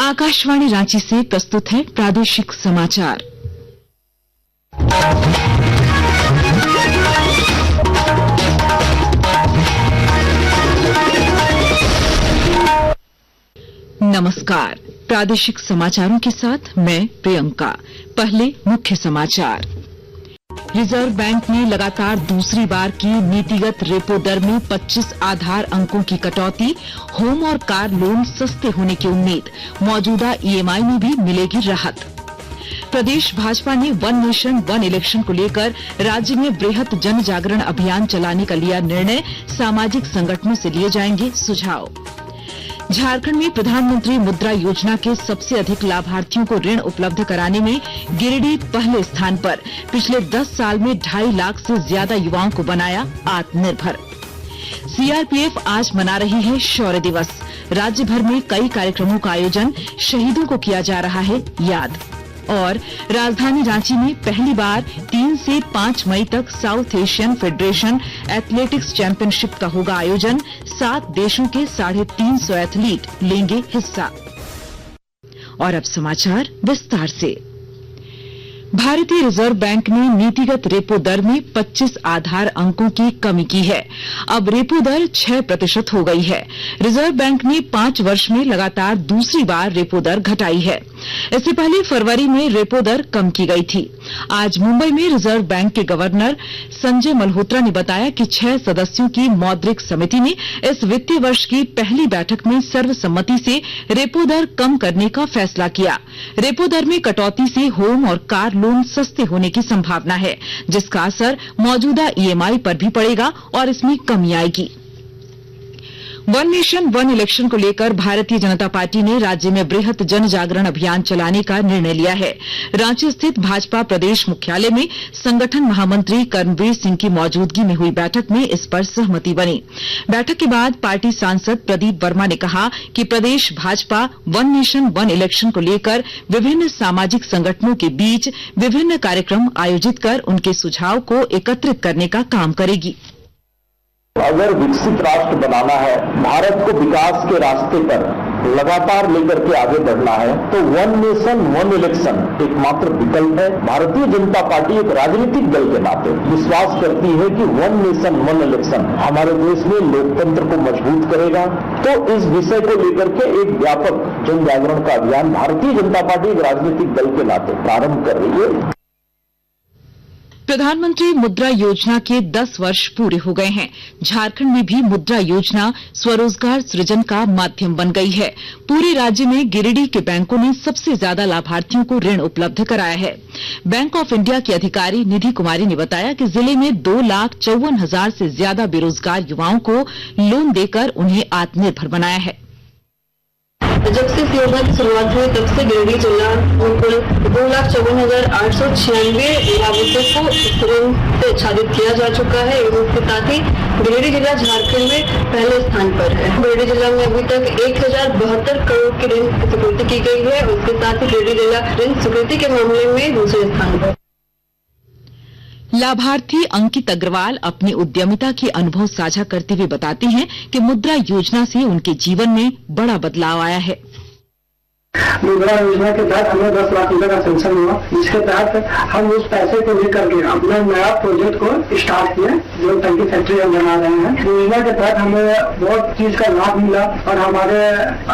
आकाशवाणी रांची से प्रस्तुत है प्रादेशिक समाचार। नमस्कार, प्रादेशिक समाचारों के साथ मैं प्रियंका। पहले मुख्य समाचार। रिजर्व बैंक ने लगातार दूसरी बार की नीतिगत रेपो दर में 25 आधार अंकों की कटौती। होम और कार लोन सस्ते होने की उम्मीद। मौजूदा ईएमआई में भी मिलेगी राहत। प्रदेश भाजपा ने वन नेशन वन इलेक्शन को लेकर राज्य में वृहत जन जागरण अभियान चलाने का लिया निर्णय। सामाजिक संगठनों से लिए जाएंगे सुझाव। झारखंड में प्रधानमंत्री मुद्रा योजना के सबसे अधिक लाभार्थियों को ऋण उपलब्ध कराने में गिरिडीह पहले स्थान पर। पिछले 10 साल में 2.5 लाख से ज्यादा युवाओं को बनाया आत्मनिर्भर। सीआरपीएफ आज मना रही है शौर्य दिवस। राज्य भर में कई कार्यक्रमों का आयोजन। शहीदों को किया जा रहा है याद। और राजधानी रांची में पहली बार 3 से 5 मई तक south Asian federation athletics championship का होगा आयोजन। 7 देशों के 350 एथलीट लेंगे हिस्सा। और अब समाचार विस्तार से। भारतीय रिजर्व बैंक ने नीतिगत रेपो दर में 25 आधार अंकों की कमी की है। अब रेपो दर 6% हो गई है। रिजर्व बैंक ने 5 वर्ष में लगातार दूसरी बार रेपो दर घटाई है। इससे पहले फरवरी में रेपो दर कम की गई थी। आज मुंबई में रिजर्व बैंक के गवर्नर संजय मल्होत्रा ने बताया कि 6 सदस्यों की मौद्रिक समिति ने इस वित्तीय वर्ष की पहली बैठक में सर्वसम्मति से रेपो दर कम करने का फैसला किया। रेपो दर में कटौती से होम और कार लोन सस्ते होने की संभावना है, जिसका असर मौजूदा ईएमआई पर भी पड़ेगा और इसमें कमी आएगी। वन नेशन वन इलेक्शन को लेकर भारतीय जनता पार्टी ने राज्य में वृहत जन जागरण अभियान चलाने का निर्णय लिया है। रांची स्थित भाजपा प्रदेश मुख्यालय में संगठन महामंत्री कर्मवीर सिंह की मौजूदगी में हुई बैठक में इस पर सहमति बनी। बैठक के बाद पार्टी सांसद प्रदीप वर्मा ने कहा कि प्रदेश Bhajpa one nation one election को लेकर विभिन्न सामाजिक संगठनों के बीच विभिन्न कार्यक्रम आयोजित कर उनके सुझाव को एकत्रित करने का काम करेगी। अगर विकसित राष्ट्र बनाना है, भारत को विकास के रास्ते पर लगातार लेकर के आगे बढ़ना है, तो वन नेशन वन इलेक्शन एकमात्र विकल्प है। भारतीय जनता पार्टी एक राजनीतिक दल के नाते विश्वास करती है कि वन नेशन वन इलेक्शन हमारे देश में लोकतंत्र को मजबूत करेगा। तो इस विषय को लेकर के एक व्यापक जन जागरण का अभियान भारतीय जनता पार्टी एक राजनीतिक दल के नाते प्रारंभ कर रही है। प्रधानमंत्री मुद्रा योजना के 10 वर्ष पूरे हो गए हैं। झारखंड में भी मुद्रा योजना स्वरोजगार सृजन का माध्यम बन गई है। पूरे राज्य में गिरिडीह के बैंकों ने सबसे ज्यादा लाभार्थियों को ऋण उपलब्ध कराया है। बैंक ऑफ इंडिया की अधिकारी निधि कुमारी ने बताया कि जिले में 2,54,000 से ज्यादा बेरोजगार युवाओं को लोन देकर उन्हें आत्मनिर्भर बनाया है। जब से इस योजना की शुरुआत हुई तब से गिरिडीह जिला में कुल 2,54,896 लाभुकों को ऋण से आच्छादित किया जा चुका है। इसके साथ ही गिरिडीह जिला झारखंड में पहले स्थान पर है। गिरिडीह जिला में अभी तक 1,072 करोड़ की ऋण स्वीकृति की गई है। उसके साथ ही गिरिडीह जिला ऋण स्वीकृति के मामले में दूसरे स्थान पर। लाभार्थी अंकित अग्रवाल अपनी उद्यमिता के अनुभव साझा करते हुए बताते हैं कि मुद्रा योजना से उनके जीवन में बड़ा बदलाव आया है। मुद्रा योजना के तहत हमें 10 लाख रुपए का सेंक्शन हुआ, जिसके तहत हम उस पैसे को लेकर के अपना नया प्रोजेक्ट को स्टार्ट किया, जो टंकी फैक्ट्री हम बना रहे हैं। योजना के तहत हमें बहुत चीज का लाभ मिला और हमारे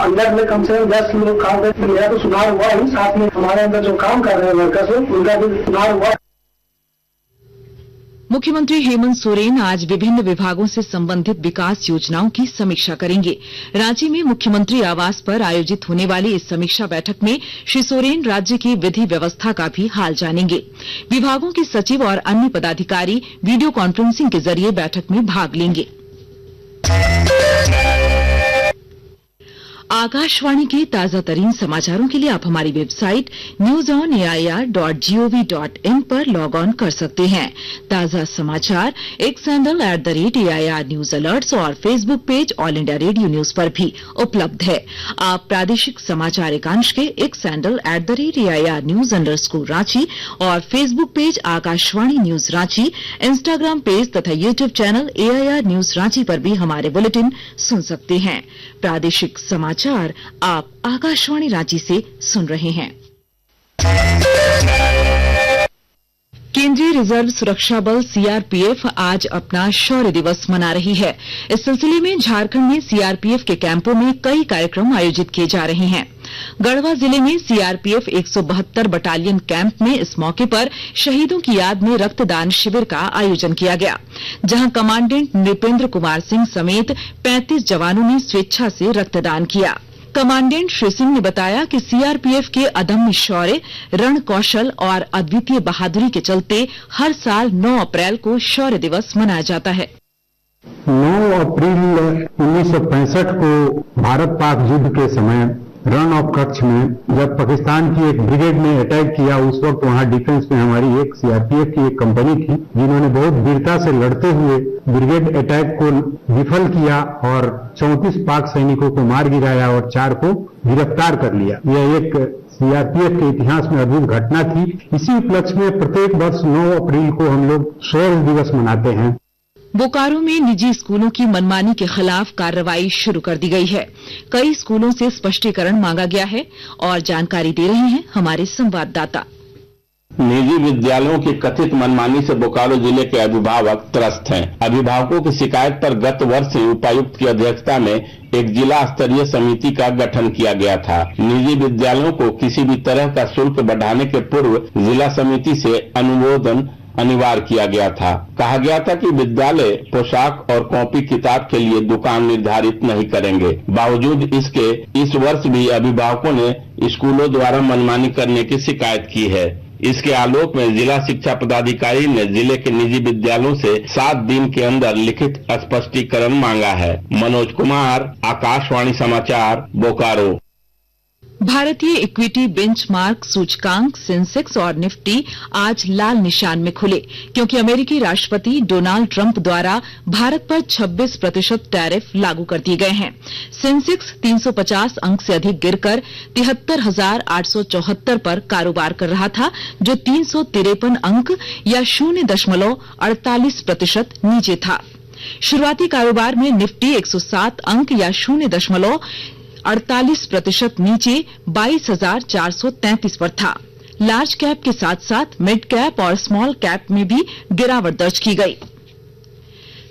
अंदर में कम से कम 10 लोग काम कर, मेरा तो सुधार हुआ ही, साथ में हमारे अंदर जो काम कर रहे हैं वर्कर्स उनका भी सुधार हुआ। मुख्यमंत्री हेमंत सोरेन आज विभिन्न विभागों से संबंधित विकास योजनाओं की समीक्षा करेंगे। रांची में मुख्यमंत्री आवास पर आयोजित होने वाली इस समीक्षा बैठक में श्री सोरेन राज्य की विधि व्यवस्था का भी हाल जानेंगे। विभागों के सचिव और अन्य पदाधिकारी वीडियो कॉन्फ्रेंसिंग के जरिए बैठक में भाग लेंगे। आकाशवाणी के ताजा तरीन समाचारों के लिए आप हमारी वेबसाइट newsonair.gov.in पर लॉग ऑन कर सकते हैं। ताजा समाचार X handle @AIR news alerts और Facebook page All India Radio News पर भी उपलब्ध है। आप प्रादेशिक समाचार एकांश के X handle @AIR news _Ranchi और Facebook page Akashvani news Ranchi, Instagram page तथा YouTube channel AIR news Ranchi पर भी हमारे बुलेटिन सुन सकते हैं। प्रादेशिक समाचार समाचार आप आकाशवाणी रांची से सुन रहे हैं। केंद्रीय रिजर्व सुरक्षा बल सीआरपीएफ आज अपना शौर्य दिवस मना रही है। इस सिलसिले में झारखंड में सीआरपीएफ के कैंपों में कई कार्यक्रम आयोजित किए जा रहे हैं। गढ़वा जिले में सीआरपीएफ 172 बटालियन कैंप में इस मौके पर शहीदों की याद में रक्तदान शिविर का आयोजन किया गया, जहां कमांडेंट नृपेंद्र कुमार सिंह समेत 35 जवानों ने स्वेच्छा से रक्तदान किया। कमांडेंट श्री सिंह ने बताया कि सीआरपीएफ के अदम्य शौर्य, रण कौशल और अद्वितीय बहादुरी के चलते हर साल 9 अप्रैल को शौर्य दिवस मनाया जाता है। 9 अप्रैल 1965 को भारत पाक युद्ध के समय रण ऑफ कच्छ में जब पाकिस्तान की एक ब्रिगेड ने अटैक किया, उस वक्त वहां डिफेंस में हमारी एक सीआरपीएफ की एक कंपनी थी, जिन्होंने बहुत वीरता से लड़ते हुए ब्रिगेड अटैक को विफल किया और 34 पाक सैनिकों को मार गिराया और 4 को गिरफ्तार कर लिया। यह एक सीआरपीएफ के इतिहास में अद्भुत घटना थी। इसी उपलक्ष्य में प्रत्येक वर्ष 9 अप्रैल को हम लोग शौर्य दिवस मनाते हैं। बोकारो में निजी स्कूलों की मनमानी के खिलाफ कार्रवाई शुरू कर दी गई है। कई स्कूलों से स्पष्टीकरण मांगा गया है और जानकारी दे रहे हैं हमारे संवाददाता। निजी विद्यालयों की कथित मनमानी से बोकारो जिले के अभिभावक त्रस्त हैं। अभिभावकों की शिकायत पर गत वर्ष ही उपायुक्त की अध्यक्षता में एक जिला स्तरीय समिति का गठन किया गया था। निजी विद्यालयों को किसी भी तरह का शुल्क बढ़ाने के पूर्व जिला समिति से अनुमोदन अनिवार्य किया गया था। कहा गया था कि विद्यालय पोशाक और कॉपी किताब के लिए दुकान निर्धारित नहीं करेंगे। बावजूद इसके इस वर्ष भी अभिभावकों ने स्कूलों द्वारा मनमानी करने की शिकायत की है। इसके आलोक में जिला शिक्षा पदाधिकारी ने जिले के निजी विद्यालयों से 7 दिन के अंदर लिखित स्पष्टीकरण मांगा है। मनोज कुमार, आकाशवाणी समाचार, बोकारो। भारतीय इक्विटी बेंचमार्क सूचकांक सेंसेक्स और निफ्टी आज लाल निशान में खुले, क्योंकि अमेरिकी राष्ट्रपति डोनाल्ड ट्रंप द्वारा भारत पर 26% टैरिफ लागू कर दिए गए हैं। सेंसेक्स 350 अंक से अधिक गिरकर 73,874 पर कारोबार कर रहा था, जो 353 अंक या 0.48% नीचे था। शुरुआती कारोबार में निफ्टी 107 अंक या 0.48% नीचे 22,433 पर था। लार्ज कैप के साथ साथ मिड कैप और स्मॉल कैप में भी गिरावट दर्ज की गई।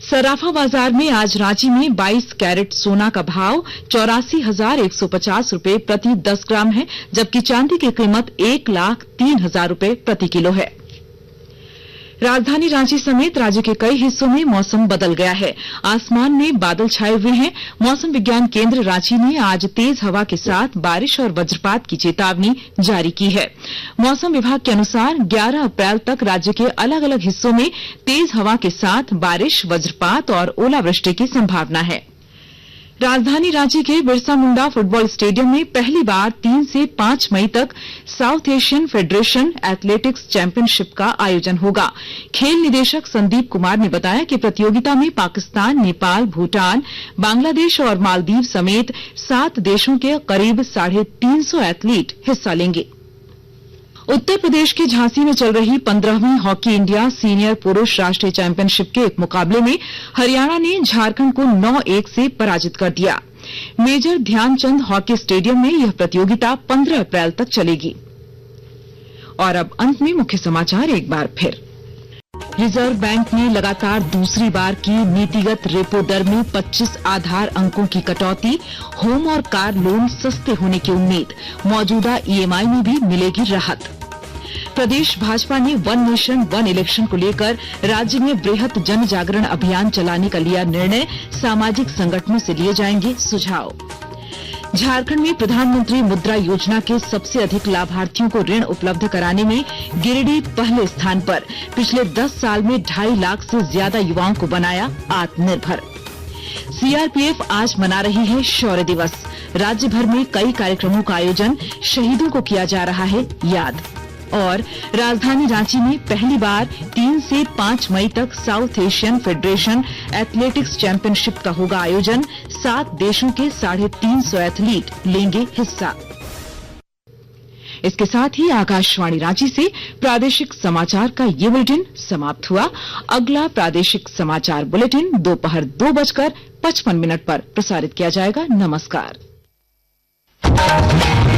सराफा बाजार में आज रांची में 22 कैरेट सोना का भाव 84,150 रूपये प्रति 10 ग्राम है, जबकि चांदी की कीमत 1,03,000 रूपये प्रति किलो है। राजधानी रांची समेत राज्य के कई हिस्सों में मौसम बदल गया है। आसमान में बादल छाए हुए हैं। मौसम विज्ञान केंद्र रांची ने आज तेज हवा के साथ बारिश और वज्रपात की चेतावनी जारी की है। मौसम विभाग के अनुसार 11 अप्रैल तक राज्य के अलग अलग हिस्सों में तेज हवा के साथ बारिश, वज्रपात और ओलावृष्टि की संभावना है। राजधानी रांची के बिरसा मुंडा फुटबॉल स्टेडियम में पहली बार 3 से 5 मई तक south Asian federation athletics championship का आयोजन होगा। खेल निदेशक संदीप कुमार ने बताया कि प्रतियोगिता में पाकिस्तान, नेपाल, भूटान, बांग्लादेश और मालदीव समेत 7 देशों के करीब 350 एथलीट हिस्सा लेंगे। उत्तर प्रदेश के झांसी में चल रही 15वीं हॉकी इंडिया सीनियर पुरुष राष्ट्रीय चैंपियनशिप के एक मुकाबले में हरियाणा ने झारखंड को 9-1 से पराजित कर दिया। मेजर ध्यानचंद हॉकी स्टेडियम में यह प्रतियोगिता 15 अप्रैल तक चलेगी। और अब अंत में मुख्य समाचार एक बार फिर। रिजर्व बैंक ने लगातार दूसरी बार की नीतिगत रेपो दर में 25 आधार अंकों की कटौती। होम और कार लोन सस्ते होने की उम्मीद। मौजूदा ईएमआई में भी मिलेगी राहत। प्रदेश भाजपा ने वन नेशन वन इलेक्शन को लेकर राज्य में वृहत जन जागरण अभियान चलाने का लिया निर्णय। सामाजिक संगठनों से लिए जाएंगे सुझाव। झारखंड में प्रधानमंत्री मुद्रा योजना के सबसे अधिक लाभार्थियों को ऋण उपलब्ध कराने में गिरिडीह पहले स्थान पर। पिछले 10 साल में 2.5 लाख से ज्यादा युवाओं को बनाया आत्मनिर्भर। सीआरपीएफ आज मना रही है शौर्य दिवस। राज्य भर में कई कार्यक्रमों का आयोजन। शहीदों को किया जा रहा है याद। और राजधानी रांची में पहली बार 3 से 5 मई तक south Asian federation athletics championship का होगा आयोजन। 7 देशों के 350 एथलीट लेंगे हिस्सा। इसके साथ ही आकाशवाणी रांची से प्रादेशिक समाचार का ये बुलेटिन समाप्त हुआ। अगला प्रादेशिक समाचार बुलेटिन दोपहर 2:55 पर प्रसारित किया जाएगा। नमस्कार। है।